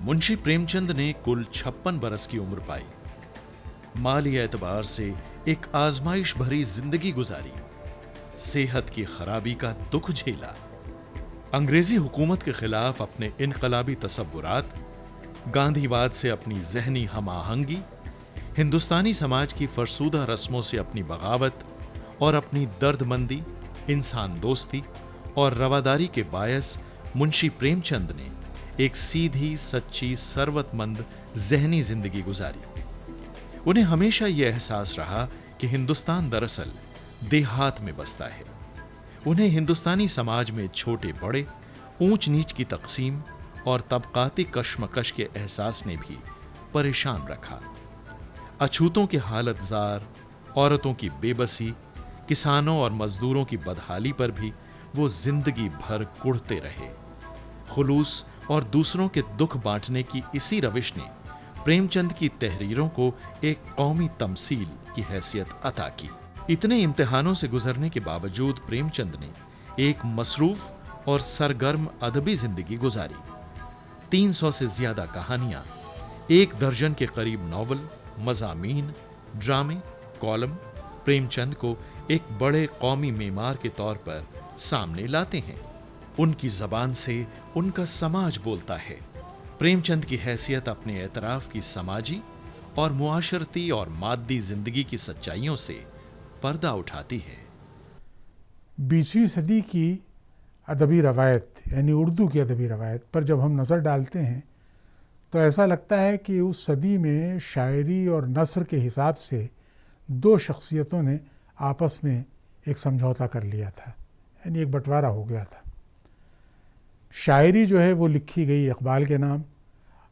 मुंशी प्रेमचंद ने कुल 56 बरस की उम्र पाई। माली एतबार से एक आजमाइश भरी जिंदगी गुजारी, सेहत की खराबी का दुख झेला, अंग्रेजी हुकूमत के खिलाफ अपने इनकलाबी तसव्वुरात, गांधीवाद से अपनी जहनी हमाहंगी, हिंदुस्तानी समाज की फरसूदा रस्मों से अपनी बगावत और अपनी दर्दमंदी, इंसान दोस्ती और रवादारी के बायस मुंशी प्रेमचंद ने एक सीधी, सच्ची, सरवतमंद जहनी जिंदगी गुजारी। उन्हें हमेशा यह एहसास रहा कि हिंदुस्तान दरअसल देहात में बसता है। उन्हें हिंदुस्तानी समाज में छोटे बड़े, ऊंच नीच की तकसीम और तबकाती कशमकश के एहसास ने भी परेशान रखा। अछूतों के हालतजार, औरतों की बेबसी, किसानों और मजदूरों की बदहाली पर भी वो जिंदगी भर कुढ़ते रहे। खुलूस और दूसरों के दुख बांटने की इसी रविश ने प्रेमचंद की तहरीरों को एक कौमी तमसील की हैसियत अता की। इतने इम्तिहानों से गुजरने के बावजूद प्रेमचंद ने एक मसरूफ और सरगर्म अदबी जिंदगी गुजारी। 300 से ज्यादा कहानियां, 1 दर्जन के करीब नॉवल, मज़ामीन, ड्रामे, कॉलम प्रेमचंद को एक बड़े कौमी मेमार के तौर पर सामने लाते हैं। उनकी जबान से उनका समाज बोलता है। प्रेमचंद की हैसियत अपने एतराफ की समाजी और मुआशरती और मादी जिंदगी की सच्चाइयों से पर्दा उठाती है। 20वीं सदी की अदबी रवायत यानी उर्दू की अदबी रवायत पर जब हम नज़र डालते हैं तो ऐसा लगता है कि उस सदी में शायरी और नस्र के हिसाब से 2 शख्सियतों ने आपस में एक समझौता कर लिया था, यानी एक बंटवारा हो गया था। शायरी जो है वो लिखी गई इकबाल के नाम।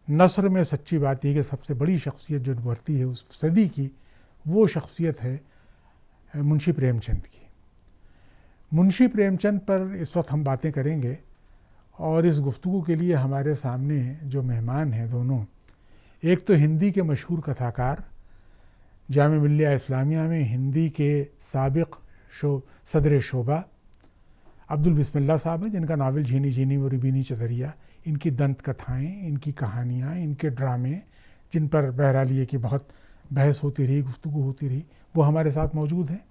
नस्र में सच्ची बात यह कि सबसे बड़ी शख्सियत जो उभरती है उस सदी की, वो शख्सियत है मुंशी प्रेमचंद की। मुंशी प्रेमचंद पर इस वक्त हम बातें करेंगे और इस गुफ्तगू के लिए हमारे सामने जो मेहमान हैं दोनों, एक तो हिंदी के मशहूर कथाकार, जामिया मिल्लिया इस्लामिया में हिंदी के साबिक सदर शोबा अब्दुल बिस्मिल्लाह साहब हैं, जिनका नावल झीनी झीनी मोरी बीनी चदरिया, इनकी दंत कथाएँ, इनकी कहानियाँ, इनके ड्रामे, जिन पर बहरहाल ये कि बहुत बहस होती रही, गुफ्तगू होती रही, वो हमारे साथ मौजूद हैं।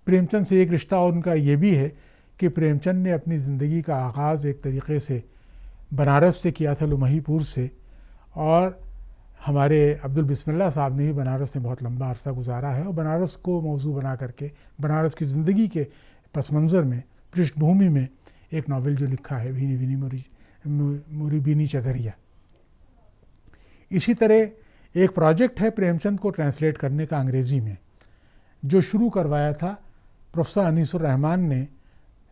प्रेमचंद से एक रिश्ता और उनका ये भी है कि प्रेमचंद ने अपनी ज़िंदगी का आगाज़ एक तरीक़े से बनारस से किया था, लुमहीपुर से, और हमारे अब्दुल बिस्मिल्लाह साहब ने भी बनारस में बहुत लंबा अरसा गुजारा है और बनारस को मौजू बना करके बनारस की ज़िंदगी के पस मंज़र में, पृष्ठभूमि में एक नावल जो लिखा है भीनी भीनी मोरी बीनी चदरिया। इसी तरह एक प्रोजेक्ट है प्रेमचंद को ट्रांसलेट करने का अंग्रेज़ी में, जो शुरू करवाया था प्रोफेसर अनीसुर रहमान ने,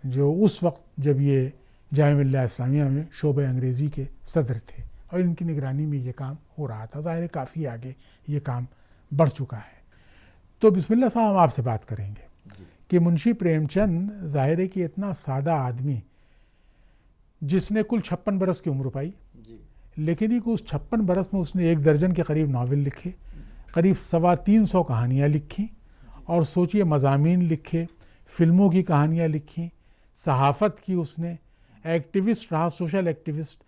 जो उस वक्त जब ये जामिया मिल्लिया इस्लामिया में शोबे अंग्रेज़ी के सदर थे और इनकी निगरानी में ये काम हो रहा था। ज़ाहिर है काफ़ी आगे ये काम बढ़ चुका है। तो बिस्मिल्लाह साहब हम आपसे बात करेंगे कि मुंशी प्रेमचंद ज़ाहिर है कि इतना सादा आदमी जिसने कुल 56 बरस की उम्र पाई, लेकिन ही उस 56 बरस में उसने 1 दर्जन के करीब नावल लिखे, करीब 325 कहानियाँ लिखी, और सोचिए मज़ामीन लिखे, फिल्मों की कहानियाँ लिखी, सहाफ़त की उसने, एक्टिविस्ट रहा, सोशल एक्टिविस्ट,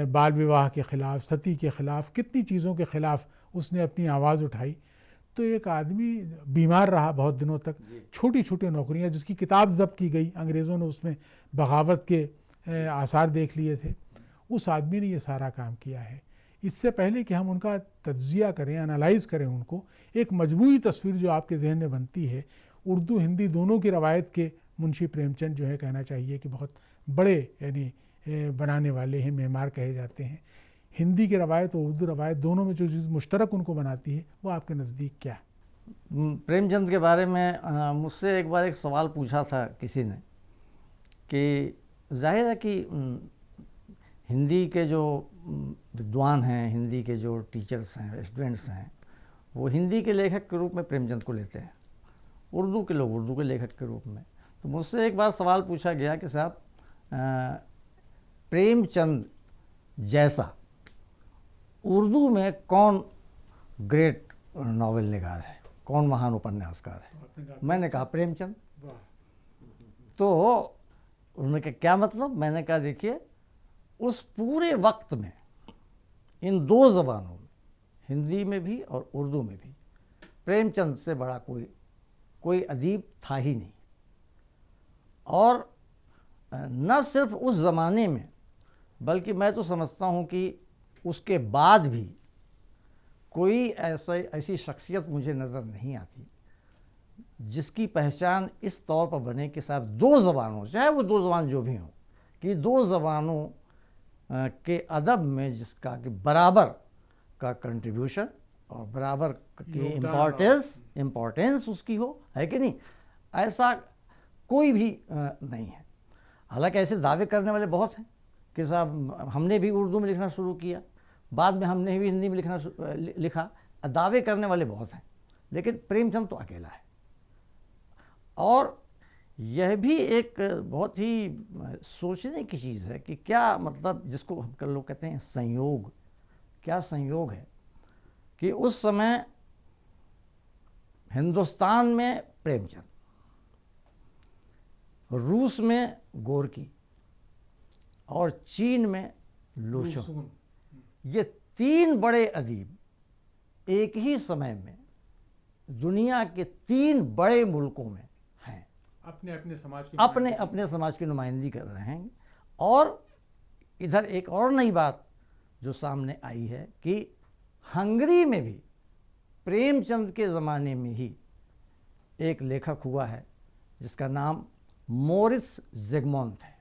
बाल विवाह के ख़िलाफ़, सती के ख़िलाफ़, कितनी चीज़ों के ख़िलाफ़ उसने अपनी आवाज़ उठाई। तो एक आदमी बीमार रहा बहुत दिनों तक, छोटी छोटी नौकरियां, जिसकी किताब ज़ब्त की गई, अंग्रेज़ों ने उसमें बगावत के आसार देख लिए थे, उस आदमी ने ये सारा काम किया है। इससे पहले कि हम उनका तज्ज़िया करें, एनालाइज़ करें उनको, एक मजमूई तस्वीर जो आपके जहन में बनती है, उर्दू हिंदी दोनों की रवायत के मुंशी प्रेमचंद जो है कहना चाहिए कि बहुत बड़े यानी बनाने वाले हैं, मेमार कहे जाते हैं। हिंदी की रवायत और उर्दू रवायत दोनों में जो चीज़ मुश्तरक उनको बनाती है वो आपके नज़दीक क्या है? प्रेमचंद के बारे में मुझसे एक बार एक सवाल पूछा था किसी ने कि जाहिर है कि हिंदी के जो विद्वान हैं, हिंदी के जो टीचर्स हैं, स्टूडेंट्स हैं, वो हिंदी के लेखक के रूप में प्रेमचंद को लेते हैं, उर्दू के लोग उर्दू के लेखक के रूप में। तो मुझसे एक बार सवाल पूछा गया कि साहब प्रेमचंद जैसा उर्दू में कौन ग्रेट नावल निगार है, कौन महान उपन्यासकार है? मैंने कहा प्रेमचंद। तो उन्होंने कहा क्या मतलब? मैंने कहा देखिए, उस पूरे वक्त में इन दो ज़बानों में, हिंदी में भी और उर्दू में भी, प्रेमचंद से बड़ा कोई अदीब था ही नहीं। और न सिर्फ उस ज़माने में, बल्कि मैं तो समझता हूँ कि उसके बाद भी कोई ऐसी शख्सियत मुझे नज़र नहीं आती जिसकी पहचान इस तौर पर बने कि साहब दो ज़बानों, चाहे वो दो ज़बान जो भी हों, कि दो ज़बानों के अदब में जिसका कि बराबर का कंट्रीब्यूशन और बराबर की इम्पोर्टेंस उसकी हो, है कि नहीं। ऐसा कोई भी नहीं है। हालांकि ऐसे दावे करने वाले बहुत हैं कि साहब हमने भी उर्दू में लिखना शुरू किया, बाद में हमने भी हिंदी में लिखा। दावे करने वाले बहुत हैं, लेकिन प्रेमचंद तो अकेला है। और यह भी एक बहुत ही सोचने की चीज़ है कि क्या मतलब, जिसको हम लोग कहते हैं संयोग, क्या संयोग है कि उस समय हिंदुस्तान में प्रेमचंद, रूस में गोरकी और चीन में लूशुन, ये तीन बड़े अदीब एक ही समय में दुनिया के तीन बड़े मुल्कों में हैं, अपने अपने समाज की नुमाइंदगी कर रहे हैं। और इधर एक और नई बात जो सामने आई है कि हंगरी में भी प्रेमचंद के ज़माने में ही एक लेखक हुआ है जिसका नाम मोरिस ज़िगमुंड है।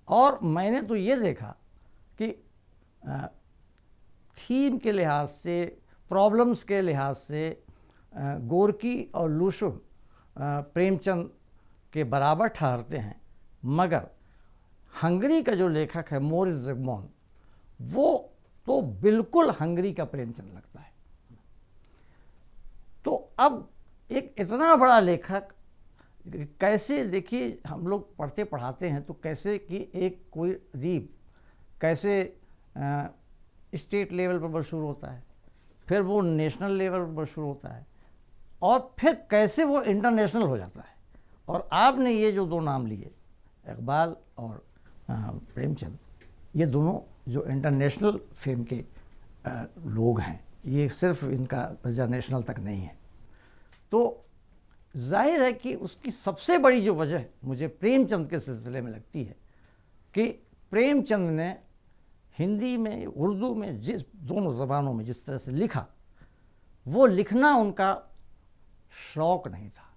और मैंने तो ये देखा कि थीम के लिहाज से, प्रॉब्लम्स के लिहाज से गोरकी और लूशुन प्रेमचंद के बराबर ठहरते हैं, मगर हंगरी का जो लेखक है मोरिस ज़िगमुंड, वो तो बिल्कुल हंगरी का प्रेमचंद लगता है। तो अब एक इतना बड़ा लेखक कैसे, देखिए हम लोग पढ़ते पढ़ाते हैं तो कैसे कि एक कोई अदीब कैसे स्टेट लेवल पर मशहूर होता है, फिर वो नेशनल लेवल पर मशहूर होता है, और फिर कैसे वो इंटरनेशनल हो जाता है। और आपने ये जो दो नाम लिए, इकबाल और प्रेमचंद, ये दोनों जो इंटरनेशनल फेम के लोग हैं, ये सिर्फ इनका दर्जा नेशनल तक नहीं है। तो जाहिर है कि उसकी सबसे बड़ी जो वजह मुझे प्रेमचंद के सिलसिले में लगती है कि प्रेमचंद ने हिंदी में, उर्दू में, जिस दोनों ज़बानों में जिस तरह से लिखा, वो लिखना उनका शौक़ नहीं था,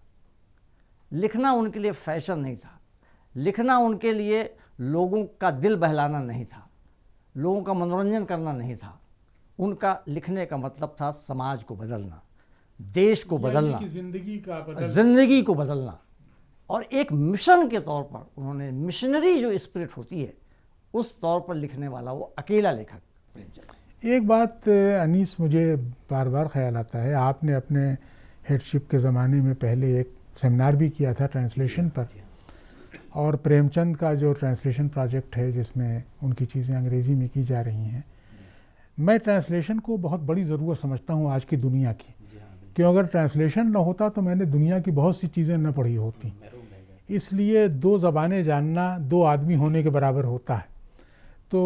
लिखना उनके लिए फैशन नहीं था, लिखना उनके लिए लोगों का दिल बहलाना नहीं था, लोगों का मनोरंजन करना नहीं था। उनका लिखने का मतलब था समाज को बदलना, देश को बदलना, ज़िंदगी को बदलना। और एक मिशन के तौर पर उन्होंने, मिशनरी जो स्पिरिट होती है, उस तौर पर लिखने वाला वो अकेला लेखक प्रेमचंद। एक बात अनीस मुझे बार बार ख्याल आता है, आपने अपने हेडशिप के ज़माने में पहले एक सेमिनार भी किया था ट्रांसलेशन पर, और प्रेमचंद का जो ट्रांसलेशन प्रोजेक्ट है जिसमें उनकी चीज़ें अंग्रेज़ी में की जा रही हैं, मैं ट्रांसलेशन को बहुत बड़ी ज़रूरत समझता हूँ आज की दुनिया की, क्यों अगर ट्रांसलेशन ना होता तो मैंने दुनिया की बहुत सी चीज़ें न पढ़ी होती। इसलिए दो ज़बानें जानना दो आदमी होने के बराबर होता है। तो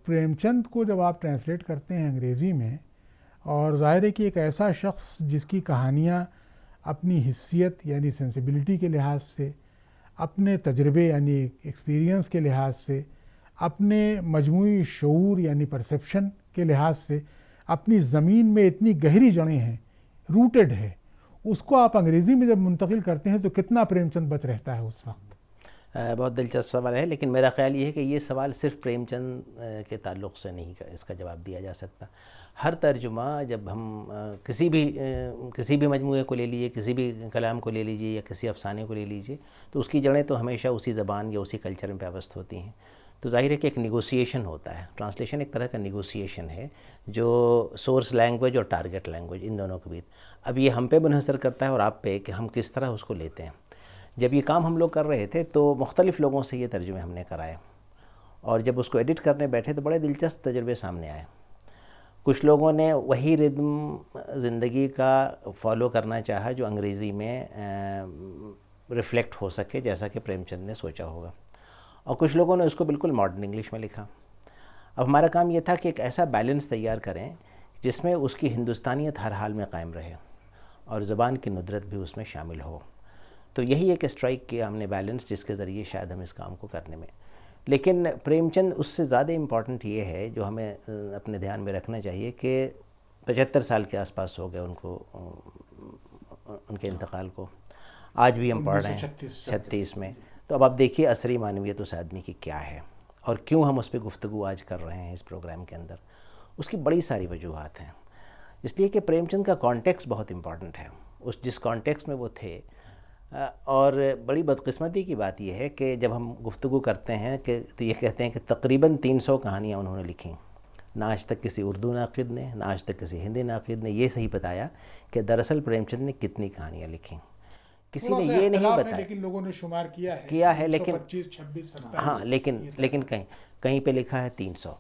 प्रेमचंद को जब आप ट्रांसलेट करते हैं अंग्रेज़ी में, और ज़ाहिर है कि एक ऐसा शख्स जिसकी कहानियाँ अपनी हिस्सियत यानी सेंसिबिलिटी के लिहाज से, अपने तजर्बे यानी एक्सपीरियंस के लिहाज से, अपने मजमूई शऊर यानी परसेप्शन के लिहाज से अपनी ज़मीन में इतनी गहरी जड़ें हैं, रूटेड है, उसको आप अंग्रेज़ी में जब मुंतकिल करते हैं तो कितना प्रेमचंद बच रहता है उस वक्त। बहुत दिलचस्प सवाल है, लेकिन मेरा ख़्याल ये है कि ये सवाल सिर्फ प्रेमचंद के ताल्लुक़ से नहीं इसका जवाब दिया जा सकता। हर तर्जुमा, जब हम किसी भी मजमूए को ले लीजिए, किसी भी कलाम को ले लीजिए या किसी अफसाने को ले लीजिए, तो उसकी जड़ें तो हमेशा उसी ज़बान या उसी कल्चर में व्यवस्थित होती हैं। तो ज़ाहिर है कि एक निगोसिएशन होता है। ट्रांसलेशन एक तरह का निगोसिएशन है जो सोर्स लैंग्वेज और टारगेट लैंग्वेज इन दोनों के बीच। अब ये हम पे मुनहसर करता है और आप पे कि हम किस तरह उसको लेते हैं। जब ये काम हम लोग कर रहे थे तो मुख्तलिफ़ लोगों से ये तर्जुमे हमने कराए, और जब उसको एडिट करने बैठे तो बड़े दिलचस्प तजुर्बे सामने आए। कुछ लोगों ने वही रिदम ज़िंदगी का फॉलो करना चाहा जो अंग्रेज़ी में रिफ़्लेक्ट हो सके, जैसा कि प्रेमचंद ने सोचा होगा, और कुछ लोगों ने उसको बिल्कुल मॉडर्न इंग्लिश में लिखा। अब हमारा काम ये था कि एक ऐसा बैलेंस तैयार करें जिसमें उसकी हिंदुस्तानियत हर हाल में कायम रहे और ज़बान की नुदरत भी उसमें शामिल हो। तो यही एक स्ट्राइक किया हमने बैलेंस, जिसके ज़रिए शायद हम इस काम को करने में। लेकिन प्रेमचंद उससे ज़्यादा इम्पॉर्टेंट ये है जो हमें अपने ध्यान में रखना चाहिए कि 75 साल के आसपास हो गए उनको, उनके इंतकाल को। आज भी हम पढ़ रहे हैं 36 में। तो अब आप देखिए असरी मानवियत उस आदमी की क्या है और क्यों हम उस पर गुफ्तगू आज कर रहे हैं इस प्रोग्राम के अंदर। उसकी बड़ी सारी वजूहात हैं, इसलिए कि प्रेमचंद का कॉन्टेक्स्ट बहुत इम्पॉर्टेंट है, उस जिस कॉन्टेक्स्ट में वो थे। और बड़ी बदकिस्मती की बात यह है कि जब हम गुफ्तगू करते हैं कि तो ये कहते हैं कि तकरीबन 300 कहानियाँ उन्होंने लिखी। ना आज तक किसी उर्दू नाक़िद ने, ना आज तक किसी हिंदी नाक़िद ने ये सही बताया कि दरअसल प्रेमचंद ने कितनी कहानियाँ लिखी। किसी ने ये नहीं बताया, लेकिन लोगों ने शुमार किया है लेकिन 26, 27, हाँ, लेकिन कहीं पे लिखा है 300।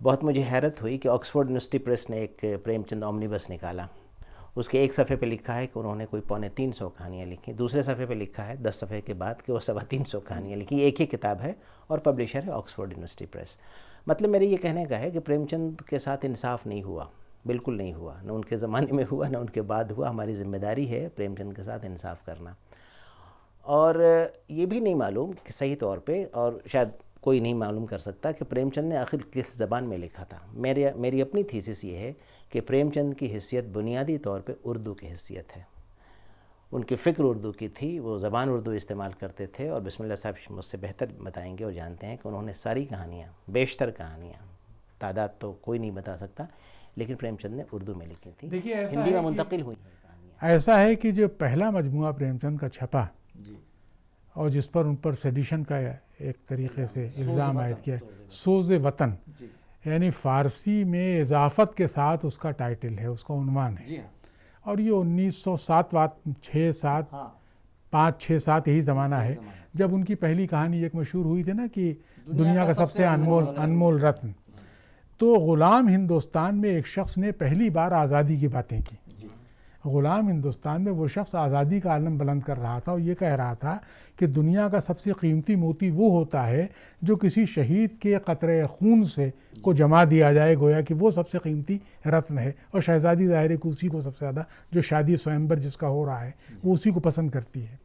बहुत मुझे हैरत हुई कि ऑक्सफोर्ड यूनिवर्सिटी प्रेस ने एक प्रेमचंद ओमनिबस निकाला, उसके एक सफ़े पे लिखा है कि उन्होंने कोई 325 कहानियाँ लिखी। दूसरे सफ़े पे लिखा है 10 सफ़े के बाद कि वो 325 कहानियाँ लिखी। एक ही किताब है और पब्लिशर है ऑक्सफोर्ड यूनिवर्सिटी प्रेस। मतलब मेरे ये कहने का है कि प्रेमचंद के साथ इंसाफ नहीं हुआ, बिल्कुल नहीं हुआ, न उनके ज़माने में हुआ न उनके बाद हुआ। हमारी ज़िम्मेदारी है प्रेमचंद के साथ इंसाफ करना। और ये भी नहीं मालूम कि सही तौर पे, और शायद कोई नहीं मालूम कर सकता कि प्रेमचंद ने आखिर किस ज़बान में लिखा था। मेरी अपनी थीसिस ये है कि प्रेमचंद की हिस्सियत बुनियादी तौर पे उर्दू की हिस्सियत है। उनकी फ़िक्र उर्दू की थी, वो ज़बान उर्दू इस्तेमाल करते थे। और बिस्मिल्लाह साहब मुझसे बेहतर बताएंगे और जानते हैं कि उन्होंने सारी कहानियाँ, बेशतर कहानियाँ, तादाद तो कोई नहीं बता सकता, लेकिन प्रेमचंद ने उर्दू में लिखी थी। देखिए हिंदी में मुंतकिल हुई कहानियाँ। ऐसा है कि जो पहला मजमुआ प्रेमचंद का छपा और जिस पर उन पर सेडिशन का एक तरीके से इल्ज़ाम आयद किया, सोज़े वतन, यानी फ़ारसी में इजाफ़त के साथ उसका टाइटल है, उसका उन्वान है। और ये 1907 5, 6, 7 यही ज़माना है जब उनकी पहली कहानी एक मशहूर हुई थी ना कि दुनिया का सबसे अनमोल रत्न। तो ग़ुलाम हिंदुस्तान में एक शख्स ने पहली बार आज़ादी की बातें की। ग़ुलाम हिंदुस्तान में वो शख्स आज़ादी का आलम बुलंद कर रहा था और ये कह रहा था कि दुनिया का सबसे कीमती मोती वो होता है जो किसी शहीद के क़तरे खून से को जमा दिया जाए, गोया कि वो सबसे कीमती रत्न है। और शहज़ादी ज़ाहिर को उसी को सबसे ज़्यादा, जो शादी स्वयंवर जिसका हो रहा है वो उसी को पसंद करती है।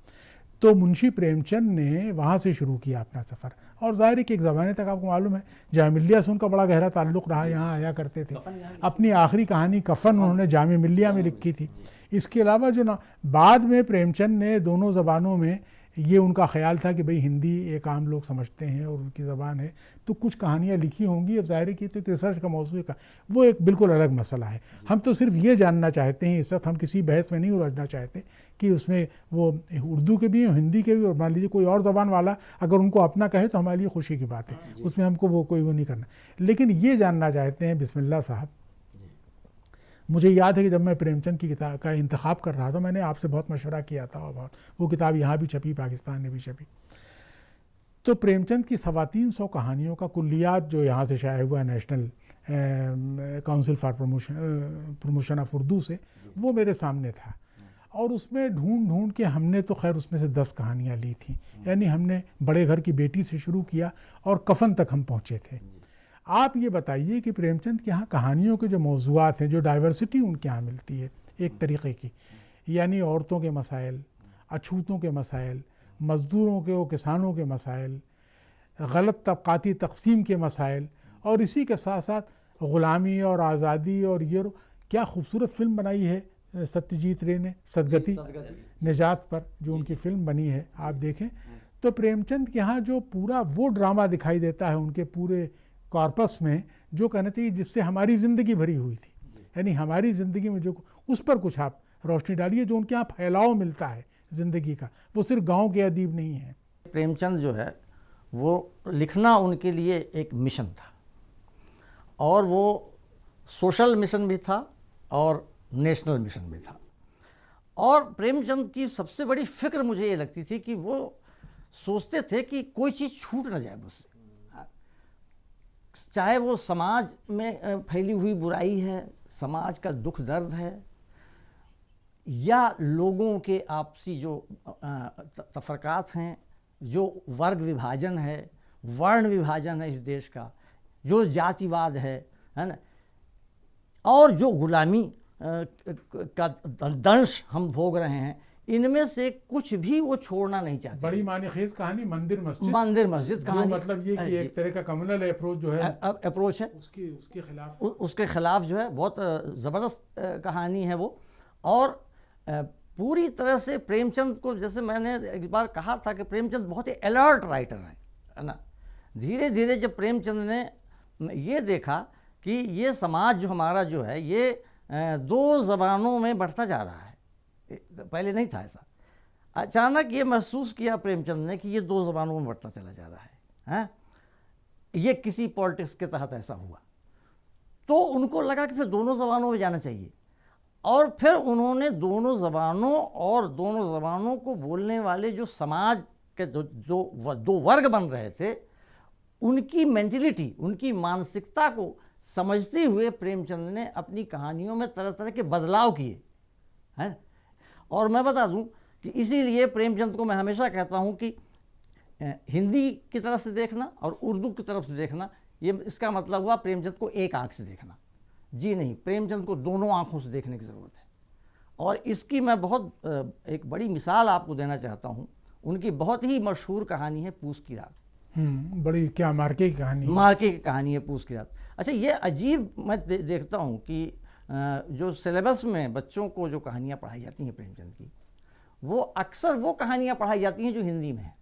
तो मुंशी प्रेमचंद ने वहाँ से शुरू किया अपना सफ़र। और ज़ाहिर है कि एक ज़माने तक आपको मालूम है जामिया मिल्लिया से उनका बड़ा गहरा ताल्लुक़ रहा, यहाँ आया करते थे। अपनी आखिरी कहानी कफ़न उन्होंने जामिया मिल्लिया में लिखी थी। इसके अलावा जो ना बाद में प्रेमचंद ने दोनों ज़बानों में, ये उनका ख्याल था कि भाई हिंदी एक आम लोग समझते हैं और उनकी ज़बान है, तो कुछ कहानियाँ लिखी होंगी। अब ज़ाहिर की तो एक रिसर्च का मौजू का वो एक बिल्कुल अलग मसला है। हम तो सिर्फ ये जानना चाहते हैं, इस वक्त हम किसी बहस में नहीं उलझना चाहते कि उसमें वो उर्दू के भी, हिंदी के भी, और मान लीजिए कोई और ज़बान वाला अगर उनको अपना कहे तो हमारे लिए खुशी की बात है, उसमें हमको वो कोई वो नहीं करना। लेकिन ये जानना चाहते हैं, बिस्मिल्लाह साहब, मुझे याद है कि जब मैं प्रेमचंद की किताब का इंतखाब कर रहा था, मैंने आपसे बहुत मशवरा किया था और बहुत, वो किताब यहाँ भी छपी, पाकिस्तान में भी छपी। तो प्रेमचंद की 325 कहानियों का कुल्लियात जो यहाँ से शाया हुआ national council for promotion of Urdu से, वो मेरे सामने था। और उसमें ढूंढ के हमने तो खैर उसमें से 10 कहानियाँ ली थी। यानी हमने बड़े घर की बेटी से शुरू किया और कफन तक हम पहुँचे थे। आप ये बताइए कि प्रेमचंद के यहाँ कहानियों के जो मौज़ूआत हैं, जो डाइवर्सिटी उनके यहाँ मिलती है एक तरीक़े की, यानी औरतों के मसाइल, अछूतों के मसाइल, मज़दूरों के और किसानों के मसाइल, गलत तबक़ाती तक़सीम के मसाइल, और इसी के साथ साथ ग़ुलामी और आज़ादी। और ये क्या खूबसूरत फ़िल्म बनाई है सत्यजीत रे ने, सदगति निजात पर जो उनकी फ़िल्म बनी है, आप देखें तो प्रेमचंद के यहाँ जो पूरा वो ड्रामा दिखाई देता है उनके पूरे कॉर्पस में, जो कहना चाहिए जिससे हमारी ज़िंदगी भरी हुई थी। यानी हमारी ज़िंदगी में जो, उस पर कुछ आप रोशनी डालिए। जो उनके यहाँ फैलाव मिलता है ज़िंदगी का, वो सिर्फ गांव के अदीब नहीं है। प्रेमचंद जो है वो लिखना उनके लिए एक मिशन था, और वो सोशल मिशन भी था और नेशनल मिशन भी था। और प्रेमचंद की सबसे बड़ी फ़िक्र मुझे ये लगती थी कि वो सोचते थे कि कोई चीज़ छूट ना जाए मुझसे, चाहे वो समाज में फैली हुई बुराई है, समाज का दुख दर्द है, या लोगों के आपसी जो तफरकात हैं, जो वर्ग विभाजन है, वर्ण विभाजन है इस देश का, जो जातिवाद है ना, और जो गुलामी का दंश हम भोग रहे हैं, इनमें से कुछ भी वो छोड़ना नहीं चाहते। बड़ी मानीखेज कहानी मंदिर मस्जिद कहानी, मतलब ये कि एक तरह का कम्युनल अप्रोच जो है अप्रोच है, उसके खिलाफ जो है बहुत ज़बरदस्त कहानी है वो। और पूरी तरह से प्रेमचंद को, जैसे मैंने एक बार कहा था कि प्रेमचंद बहुत ही अलर्ट राइटर है ना। धीरे धीरे जब प्रेमचंद ने ये देखा कि ये समाज जो हमारा जो है ये दो ज़बानों में बढ़ता जा रहा है, पहले नहीं था ऐसा, अचानक ये महसूस किया प्रेमचंद ने कि ये दो ज़बानों में बढ़ता चला जा रहा है, हैं? ये किसी पॉलिटिक्स के तहत ऐसा हुआ, तो उनको लगा कि फिर दोनों ज़बानों में जाना चाहिए। और फिर उन्होंने दोनों ज़बानों और दोनों ज़बानों को बोलने वाले जो समाज के जो दो वर्ग बन रहे थे, उनकी मेंटलिटी, उनकी मानसिकता को समझते हुए प्रेमचंद ने अपनी कहानियों में तरह तरह के बदलाव किए हैं। और मैं बता दूं कि इसीलिए प्रेमचंद को मैं हमेशा कहता हूं कि हिंदी की तरफ से देखना और उर्दू की तरफ से देखना, ये इसका मतलब हुआ प्रेमचंद को एक आंख से देखना। जी नहीं, प्रेमचंद को दोनों आंखों से देखने की ज़रूरत है। और इसकी मैं बहुत एक बड़ी मिसाल आपको देना चाहता हूँ। उनकी बहुत ही मशहूर कहानी है पूस की रात। बड़ी क्या मार्के की कहानी, मार्के की कहानी है पूस की रात। अच्छा, ये अजीब मैं देखता हूँ कि जो सिलेबस में बच्चों को जो कहानियाँ पढ़ाई जाती हैं प्रेमचंद की, वो अक्सर वो कहानियाँ पढ़ाई जाती हैं जो हिंदी में हैं।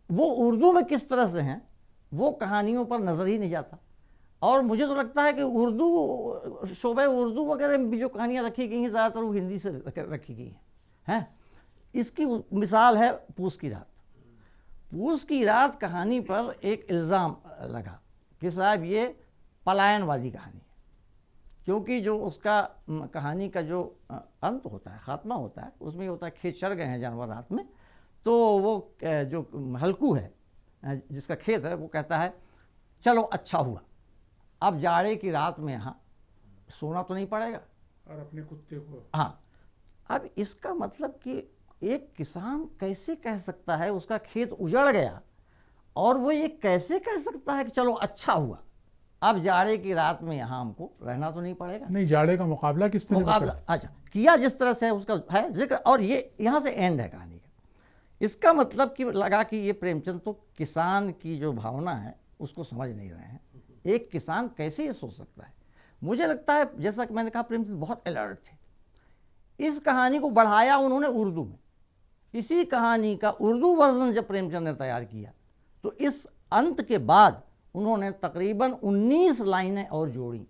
वो उर्दू में किस तरह से हैं वो कहानियों पर नज़र ही नहीं जाता। और मुझे तो लगता है कि उर्दू, शोबे उर्दू वगैरह में भी जो कहानियाँ रखी गई हैं ज़्यादातर वो हिंदी से रखी गई हैं। इसकी मिसाल है पूस की रात। पूस की रात कहानी पर एक इल्ज़ाम लगा कि साहब ये पलायनवादी कहानी है, क्योंकि जो उसका कहानी का जो अंत होता है, ख़ात्मा होता है, उसमें ये होता है खेत चढ़ गए हैं जानवर रात में, तो वो जो हल्कू है जिसका खेत है वो कहता है चलो अच्छा हुआ, अब जाड़े की रात में यहाँ सोना तो नहीं पड़ेगा और अपने कुत्ते को। हाँ, अब इसका मतलब कि एक किसान कैसे कह सकता है, उसका खेत उजड़ गया और वो ये कैसे कह सकता है कि चलो अच्छा हुआ, अब जाड़े की रात में यहाँ हमको रहना तो नहीं पड़ेगा। नहीं, जाड़े का मुकाबला किस तरह मुकाबला अच्छा किया जिस तरह से है उसका है जिक्र, और ये यहाँ से एंड है कहानी का। इसका मतलब कि लगा कि ये प्रेमचंद तो किसान की जो भावना है उसको समझ नहीं रहे हैं। एक किसान कैसे ये सोच सकता है। मुझे लगता है जैसा कि मैंने कहा प्रेमचंद बहुत अलर्ट थे। इस कहानी को बढ़ाया उन्होंने उर्दू में। इसी कहानी का उर्दू वर्जन जब प्रेमचंद ने तैयार किया तो इस अंत के बाद उन्होंने तकरीबन 19 लाइनें और जोड़ी,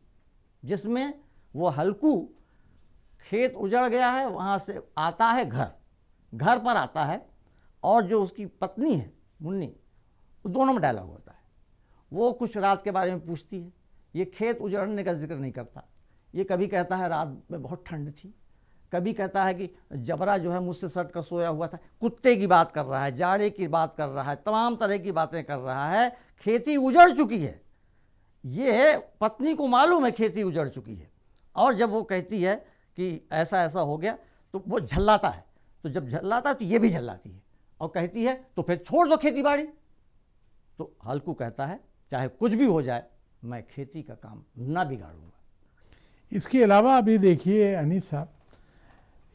जिसमें वो हल्कू खेत उजड़ गया है वहाँ से आता है घर पर आता है, और जो उसकी पत्नी है मुन्नी, दोनों में डायलॉग होता है। वो कुछ रात के बारे में पूछती है, ये खेत उजड़ने का जिक्र नहीं करता। ये कभी कहता है रात में बहुत ठंड थी, कभी कहता है कि जबरा जो है मुझसे सट कर सोया हुआ था। कुत्ते की बात कर रहा है, जाड़े की बात कर रहा है, तमाम तरह की बातें कर रहा है। खेती उजड़ चुकी है, ये पत्नी को मालूम है खेती उजड़ चुकी है, और जब वो कहती है कि ऐसा ऐसा हो गया तो वो झल्लाता है। तो जब झल्लाता है तो ये भी झल्लाती है और कहती है तो फिर छोड़ दो खेती बाड़ी। तो हल्कू कहता है चाहे कुछ भी हो जाए मैं खेती का काम ना बिगाड़ूंगा। इसके अलावा अभी देखिए अनीस साहब,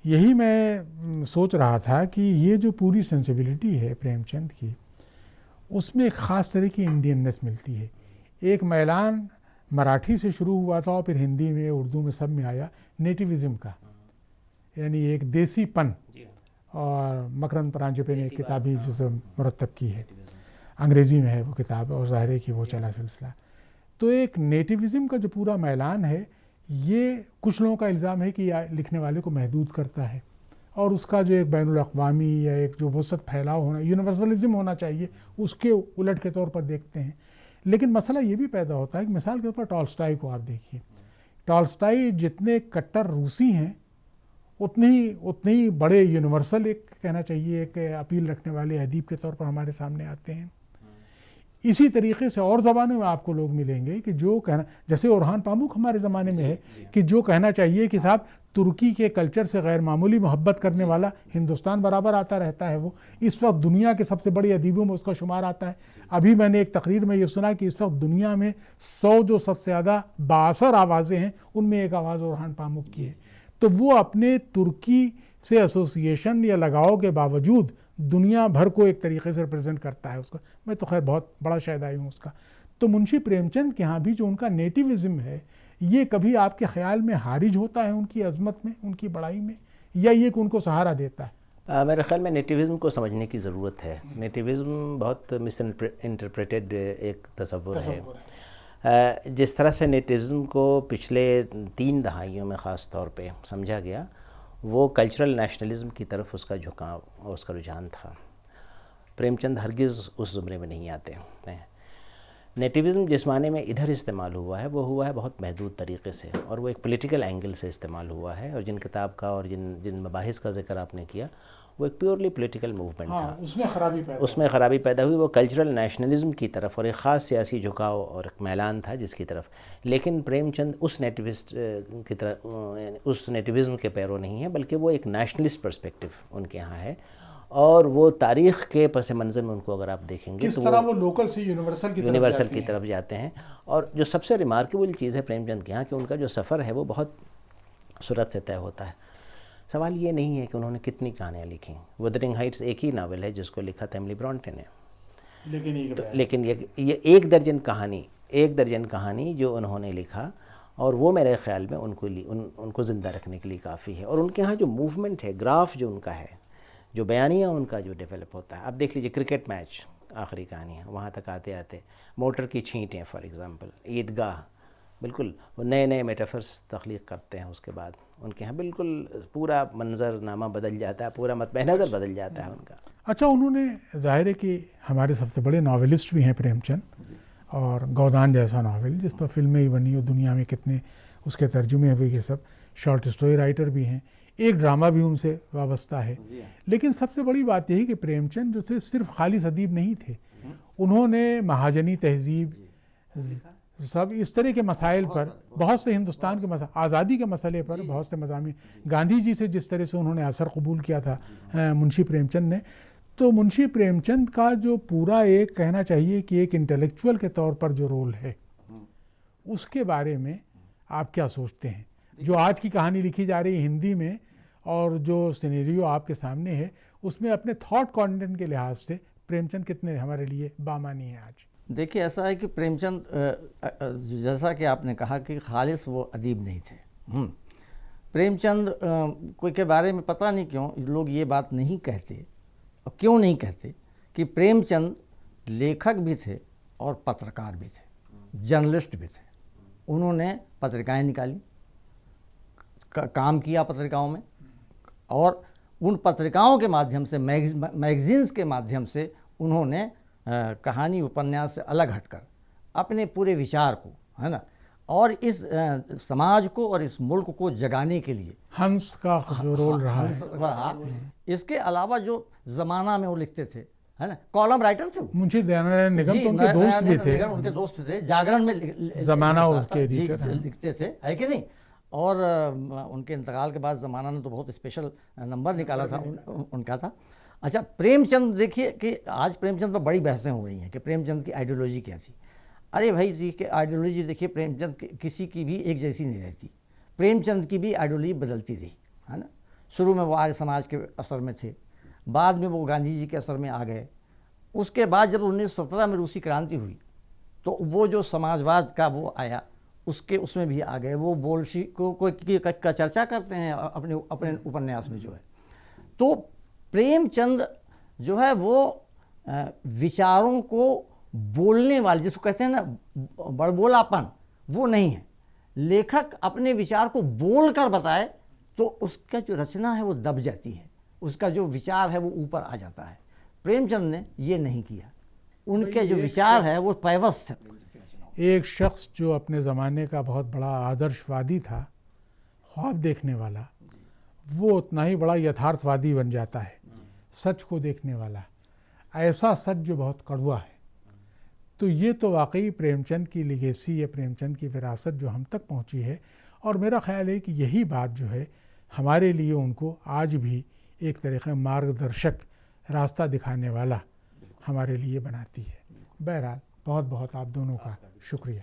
यही मैं सोच रहा था कि ये जो पूरी सेंसिबिलिटी है प्रेमचंद की, उसमें एक ख़ास तरह की इंडियननेस मिलती है। एक मैलान मराठी से शुरू हुआ था और फिर हिंदी में, उर्दू में, सब में आया, नेटिविज़म का, यानी एक देसीपन। और मकरंद परांजपे ने एक किताब ही जो मुरतब की है, अंग्रेज़ी में है वो किताब, और ज़ाहिर है कि वो चला सिलसिला। तो एक नेटिविज़म का जो पूरा मैलान है, ये कुछ लोगों का इल्ज़ाम है कि लिखने वाले को महदूद करता है, और उसका जो एक बैनुल अक़वामी या एक जो वसत फैलाव होना, यूनिवर्सलिज्म होना चाहिए, उसके उलट के तौर पर देखते हैं। लेकिन मसला ये भी पैदा होता है कि मिसाल के ऊपर टॉल्स्टॉय को आप देखिए। टॉल्स्टॉय जितने कट्टर रूसी हैं उतने ही बड़े यूनिवर्सल, एक कहना चाहिए, एक अपील रखने वाले अदीब के तौर पर हमारे सामने आते हैं। इसी तरीके से और ज़बानों में आपको लोग मिलेंगे कि जो कहना, जैसे ओरहान पामुक हमारे ज़माने में है कि जो कहना चाहिए कि साहब तुर्की के कल्चर से गैर मामूली मोहब्बत करने वाला हिंदुस्तान बराबर आता रहता है। वो इस वक्त दुनिया के सबसे बड़े अदीबों में उसका शुमार आता है। अभी मैंने एक तकरीर में ये सुना कि इस वक्त दुनिया में 100 जो सबसे ज़्यादा बाअसर आवाज़ें हैं उनमें एक आवाज़ ओरहान पामुक की है। तो वो अपने तुर्की से एसोसिएशन या लगाव के बावजूद दुनिया भर को एक तरीके से रिप्रेजेंट करता है उसका। मैं तो खैर बहुत बड़ा शायदाई हूँ उसका। तो मुंशी प्रेमचंद के यहाँ भी जो उनका नेटिविज्म है, ये कभी आपके ख्याल में हारिज होता है उनकी अजमत में, उनकी बड़ाई में, या ये कि उनको सहारा देता है? मेरे ख्याल में नेटिविज़्म को समझने की ज़रूरत है। नेटिविज़्म बहुत मिस इंटरप्रेटेड एक तस्वुर है। जिस तरह से नेटिविज़्म को पिछले 3 दहाइयों में ख़ास तौर पे समझा गया, वो कल्चरल नेशनलिज्म की तरफ उसका झुकाव और उसका रुझान था। प्रेमचंद हरगिज़ उस ज़ुमरे में नहीं आते हैं। नेटिविज़्म जिस माने में इधर इस्तेमाल हुआ है वो हुआ है बहुत महदूद तरीके से, और वो एक पॉलिटिकल एंगल से इस्तेमाल हुआ है। और जिन किताब का और जिन मबाहिस का जिक्र आपने किया, वो एक प्योरली पॉलिटिकल मूवमेंट था। उसमें ख़राबी पैदा हुई। वो कल्चरल नेशनलिज्म की तरफ और एक ख़ास सियासी झुकाव और एक मैलान था जिसकी तरफ। लेकिन प्रेमचंद उस नेटिविस्ट की तरह, उस नेटिविज़्म के पैरों नहीं है, बल्कि वो एक नेशनलिस्ट पर्सपेक्टिव उनके यहाँ है। और वो तारीख़ के पस मंज़र में उनको अगर आप देखेंगे तो वो लोकल से यूनिवर्सल की तरफ जाते हैं। और जो सबसे रिमार्केबल चीज़ है प्रेमचंद के यहाँ कि उनका जो सफ़र है वो बहुत सूरत से तय होता है। सवाल ये नहीं है कि उन्होंने कितनी कहानियाँ लिखी। wuthering हाइट्स एक ही नावल है जिसको लिखा था एमिली ब्रॉन्टे ने, लेकिन ये एक दर्जन कहानी जो उन्होंने लिखा, और वो मेरे ख़्याल में उनको ज़िंदा रखने के लिए काफ़ी है। और उनके यहाँ जो मूवमेंट है, ग्राफ जो उनका है, जो बयानिया उनका जो डेवलप होता है, आप देख लीजिए क्रिकेट मैच आखिरी कहानी है, वहाँ तक आते आते मोटर की छींटें फॉर एग्ज़ाम्पल, ईदगाह, बिल्कुल वो नए नए मेटाफर्स तख्लीक़ करते हैं। उसके बाद उनके यहाँ बिल्कुल पूरा मंजरनामा बदल जाता है, पूरा मतबह नज़र बदल जाता है उनका। अच्छा, उन्होंने ज़ाहिर है कि हमारे सबसे बड़े नावलिस्ट भी हैं प्रेमचंद, और गोदान जैसा नावल जिस पर फिल्में ही बनी और दुनिया में कितने उसके तर्जुमे हुए, ये सब शॉर्ट स्टोरी राइटर भी हैं। एक ड्रामा भी उनसे वाबस्ता है। लेकिन सबसे बड़ी बात यही कि प्रेमचंद जो थे सिर्फ खालिस अदीब नहीं थे, उन्होंने महाजनी तहजीब, सब इस तरह के मसाइल पर, बहुत से हिंदुस्तान के आज़ादी के मसले पर बहुत से मज़ामी, गांधी जी से जिस तरह से उन्होंने असर कबूल किया था मुंशी प्रेमचंद ने, तो मुंशी प्रेमचंद का जो पूरा एक कहना चाहिए कि एक इंटेलेक्चुअल के तौर पर जो रोल है, उसके बारे में आप क्या सोचते हैं? जो आज की कहानी लिखी जा रही है हिंदी में, और जो सिनेरियो आपके सामने है, उसमें अपने थॉट कंटेंट के लिहाज से प्रेमचंद कितने हमारे लिए बामानी है आज? देखिए, ऐसा है कि प्रेमचंद, जैसा कि आपने कहा कि खालिस वो अदीब नहीं थे। प्रेमचंद कोई के बारे में पता नहीं क्यों लोग ये बात नहीं कहते, और क्यों नहीं कहते कि प्रेमचंद लेखक भी थे और पत्रकार भी थे, जर्नलिस्ट भी थे। उन्होंने पत्रिकाएं निकाली, काम किया पत्रिकाओं में, और उन पत्रिकाओं के माध्यम से, मैगजीन्स के माध्यम से उन्होंने कहानी उपन्यास से अलग हटकर अपने पूरे विचार को, है ना, और इस समाज को और इस मुल्क को जगाने के लिए हंस का जो रोल रहा है। इसके अलावा जो ज़माना में वो लिखते थे, है ना, कॉलम राइटर थे। मुंशी दयानंद निगम तो उनके दोस्त भी थे, उनके दोस्त थे। जागरण में ज़माना उसके एडिटर लिखते थे, है कि नहीं। और उनके इंतकाल के बाद ज़माना ने तो बहुत स्पेशल नंबर निकाला था उनका था। अच्छा, प्रेमचंद देखिए कि आज प्रेमचंद पर बड़ी बहसें हो रही हैं कि प्रेमचंद की आइडियोलॉजी क्या थी। अरे भाई जी, कि आइडियोलॉजी देखिए, प्रेमचंद किसी की भी एक जैसी नहीं रहती। प्रेमचंद की भी आइडियोलॉजी बदलती रही, है ना। शुरू में वो आर्य समाज के असर में थे, बाद में वो गांधी जी के असर में आ गए। उसके बाद जब 1917 में रूसी क्रांति हुई तो वो जो समाजवाद का वो आया, उसमें भी आ गए। वो बोल्शिविक का चर्चा करते हैं अपने उपन्यास में जो है। तो प्रेमचंद जो है वो विचारों को बोलने वाले, जिसको कहते हैं ना बड़बोलापन, वो नहीं है। लेखक अपने विचार को बोल कर बताए तो उसका जो रचना है वो दब जाती है, उसका जो विचार है वो ऊपर आ जाता है। प्रेमचंद ने ये नहीं किया, उनके जो विचार है वो पैवस्त थे। एक शख्स जो अपने ज़माने का बहुत बड़ा आदर्शवादी था, ख्वाब देखने वाला, वो उतना ही बड़ा यथार्थवादी बन जाता है, सच को देखने वाला, ऐसा सच जो बहुत कड़वा है। तो ये तो वाकई प्रेमचंद की लिगेसी या प्रेमचंद की विरासत जो हम तक पहुंची है, और मेरा ख्याल है कि यही बात जो है हमारे लिए उनको आज भी एक तरीक़े मार्गदर्शक, रास्ता दिखाने वाला हमारे लिए बनाती है। बहरहाल बहुत बहुत आप दोनों का शुक्रिया।